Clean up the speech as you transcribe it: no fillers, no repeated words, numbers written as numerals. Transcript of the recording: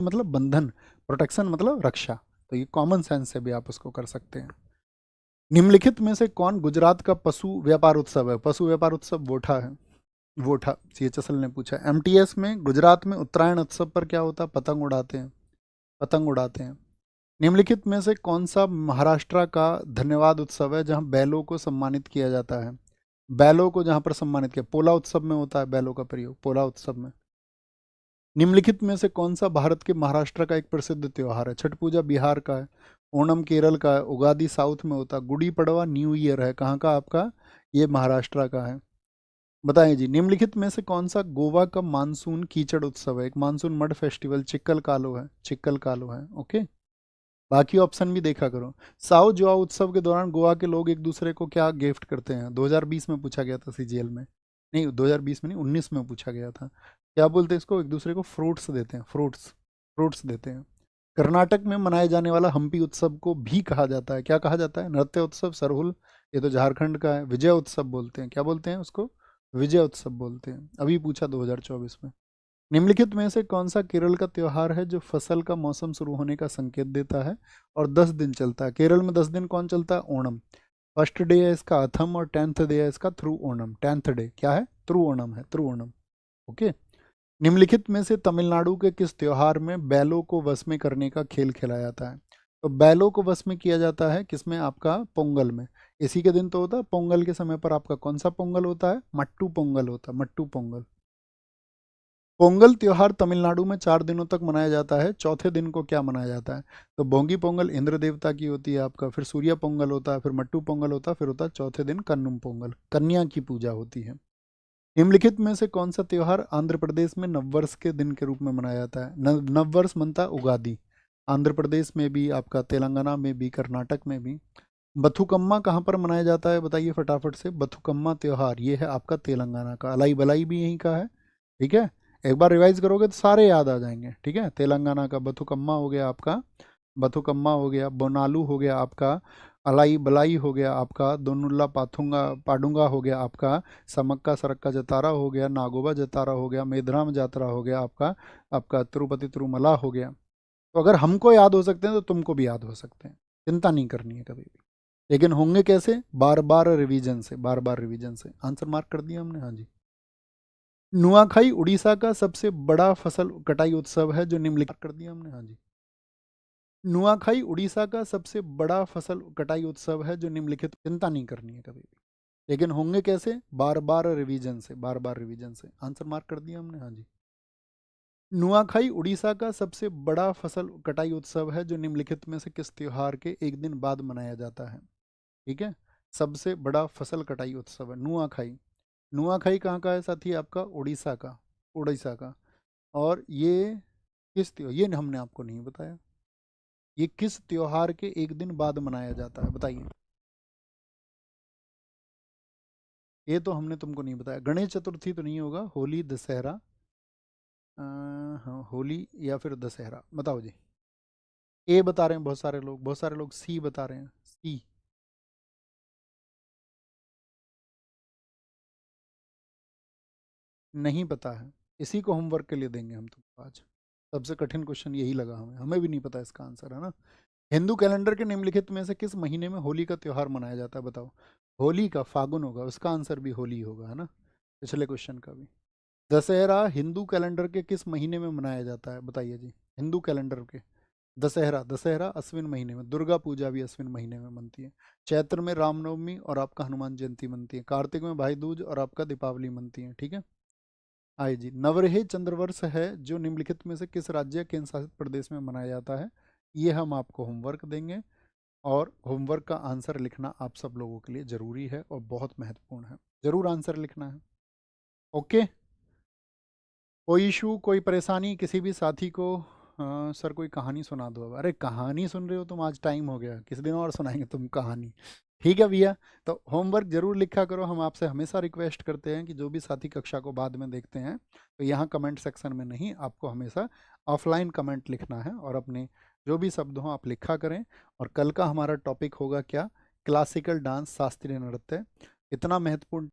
मतलब बंधन, प्रोटेक्शन मतलब रक्षा, तो ये कॉमन सेंस से भी आप उसको कर सकते हैं। निम्नलिखित में से कौन गुजरात का पशु व्यापार उत्सव है? पशु व्यापार उत्सव वोठा है। वोठा, CHSL ने पूछा। MTS में गुजरात में उत्तरायण उत्सव पर क्या होता है? पतंग उड़ाते हैं, पतंग उड़ाते हैं। निम्नलिखित में से कौन सा महाराष्ट्र का धन्यवाद उत्सव है जहां बैलों को सम्मानित किया जाता है? बैलों को जहां पर सम्मानित किया, पोला उत्सव में होता है बैलों का प्रयोग, पोला उत्सव में। निम्नलिखित में से कौन सा भारत के महाराष्ट्र का एक प्रसिद्ध त्योहार है? छठ पूजा बिहार का है, ओणम केरल का है, उगादि साउथ में होता है, गुड़ी पड़वा न्यू ईयर है, कहाँ का आपका? ये महाराष्ट्र का है। बताएं जी, निम्नलिखित में से कौन सा गोवा का मानसून कीचड़ उत्सव है? एक मानसून मड फेस्टिवल चिक्कल कालो है, चिक्कल कालो है। ओके, बाकी ऑप्शन भी देखा करो। साओ जुआ उत्सव के दौरान गोवा के लोग एक दूसरे को क्या गिफ्ट करते हैं? 2020 में पूछा गया था CGL में, नहीं 2020 में नहीं, 19 में पूछा गया था। क्या बोलते हैं इसको? एक दूसरे को फ्रूट्स देते हैं, फ्रूट्स, फ्रूट्स देते हैं। कर्नाटक में मनाए जाने वाला हम्पी उत्सव को भी कहा जाता है, क्या कहा जाता है? नृत्य उत्सव, सरहुल, ये तो झारखंड का है। विजय उत्सव बोलते हैं, क्या बोलते हैं उसको? विजय उत्सव बोलते हैं, अभी पूछा 2024 में। निम्नलिखित में से कौन सा केरल का त्योहार है जो फसल का मौसम शुरू होने का संकेत देता है और 10 दिन चलता है? केरल में 10 दिन कौन चलता है? ओणम। फर्स्ट डे है इसका अथम और 10th डे है इसका थ्रू ओणम। 10th डे क्या है? थ्रू ओणम है, थ्रू ओणम। ओके। निम्नलिखित में से तमिलनाडु के किस त्योहार में बैलों को वश में करने का खेल खेला जाता है? तो बैलों को वश में किया जाता है किसमें? आपका पोंगल में। इसी के दिन तो होता है पोंगल के समय पर। आपका कौन सा पोंगल होता है? मट्टू पोंगल होता है, मट्टू पोंगल। पोंगल त्योहार तमिलनाडु में 4 दिनों तक मनाया जाता है, चौथे दिन को क्या मनाया जाता है? तो भोंगी पोंगल इंद्र देवता की होती है आपका, फिर सूर्य पोंगल होता है, फिर मट्टू पोंगल होता है, फिर होता है चौथे दिन कन्नुम पोंगल, कन्या की पूजा होती है। निम्नलिखित में से कौन सा त्योहार आंध्र प्रदेश में नववर्ष के दिन के रूप में मनाया जाता है? नववर्ष मनता उगादी, आंध्र प्रदेश में भी, आपका तेलंगाना में भी, कर्नाटक में भी। बथुकम्मा कहाँ पर मनाया जाता है? बताइए फटाफट से। बथुकम्मा त्योहार ये है आपका तेलंगाना का। अलाई बलाई भी यहीं का है, ठीक है। एक बार रिवाइज करोगे तो सारे याद आ जाएंगे, ठीक है। तेलंगाना का बथुकम्मा हो गया आपका, बथुकम्मा हो गया, बोनालू हो गया आपका, अलाई बलाई हो गया आपका, दोनुल्ला पाथुंगा पाडुंगा हो गया आपका, समक्का सरक्का जतारा हो गया, नागोबा जतारा हो गया, मेधराम जातरा हो गया आपका, आपका तिरुपति तिरुमला हो गया। तो अगर हमको याद हो सकते हैं तो तुमको भी याद हो सकते हैं, चिंता नहीं करनी है कभी भी। लेकिन होंगे कैसे? बार बार रिवीजन से, बार बार रिवीजन से। आंसर मार्क कर दिया हमने, हाँ जी। नुआखाई उड़ीसा का सबसे बड़ा फसल कटाई उत्सव है जो निम्नलिखित कर दिया हमने, हाँ जी। नुआखाई उड़ीसा का सबसे बड़ा फसल कटाई उत्सव है जो निम्नलिखित, चिंता नहीं करनी है कभी भी। लेकिन होंगे कैसे? बार बार रिवीजन से, बार बार रिवीजन से। आंसर मार्क कर दिया हमने, हाँ जी। नुआखाई उड़ीसा का सबसे बड़ा फसल कटाई उत्सव है जो निम्नलिखित में से किस त्योहार के एक दिन बाद मनाया जाता है? ठीक है, सबसे बड़ा फसल कटाई उत्सव है नुआखाई। नुआखाई कहाँ का है साथी? आपका उड़ीसा का, उड़ीसा का। और ये किस त्योहार, ये हमने आपको नहीं बताया, ये किस त्योहार के एक दिन बाद मनाया जाता है? बताइए। ये तो हमने तुमको नहीं बताया। गणेश चतुर्थी तो नहीं होगा, होली दशहरा, हाँ होली या फिर दशहरा। बताओ जी। ए बता रहे हैं बहुत सारे लोग, बहुत सारे लोग सी बता रहे हैं, सी। नहीं पता है, इसी को होमवर्क के लिए देंगे हम तुमको आज। सबसे कठिन क्वेश्चन यही लगा हमें, हमें भी नहीं पता इसका आंसर, है ना। हिंदू कैलेंडर के निम्नलिखित में से किस महीने में होली का त्योहार मनाया जाता है? बताओ। होली का फागुन होगा, उसका आंसर भी होली होगा, है ना, पिछले क्वेश्चन का भी। दशहरा हिंदू कैलेंडर के किस महीने में मनाया जाता है? बताइए जी। हिंदू कैलेंडर के दशहरा, दशहरा अश्विन महीने में। दुर्गा पूजा भी अश्विन महीने में बनती है। चैत्र में रामनवमी और आपका हनुमान जयंती बनती है। कार्तिक में भाई दूज और आपका दीपावली बनती है, ठीक है। आइए जी, नवरेह चंद्रवर्ष है जो निम्नलिखित में से किस राज्य केंद्र शासित प्रदेश में मनाया जाता है? ये हम आपको होमवर्क देंगे, और होमवर्क का आंसर लिखना आप सब लोगों के लिए ज़रूरी है और बहुत महत्वपूर्ण है। ज़रूर आंसर लिखना है, ओके। कोई इशू, कोई परेशानी किसी भी साथी को? सर कोई कहानी सुना दो अब। अरे कहानी सुन रहे हो तुम? आज टाइम हो गया, किसी दिन और सुनाएंगे तुम कहानी, ठीक है भैया। तो होमवर्क जरूर लिखा करो। हम आपसे हमेशा रिक्वेस्ट करते हैं कि जो भी साथी कक्षा को बाद में देखते हैं तो यहाँ कमेंट सेक्शन में नहीं, आपको हमेशा ऑफलाइन कमेंट लिखना है और अपने जो भी शब्द हों आप लिखा करें। और कल का हमारा टॉपिक होगा क्या? क्लासिकल डांस, शास्त्रीय नृत्य। इतना महत्वपूर्ण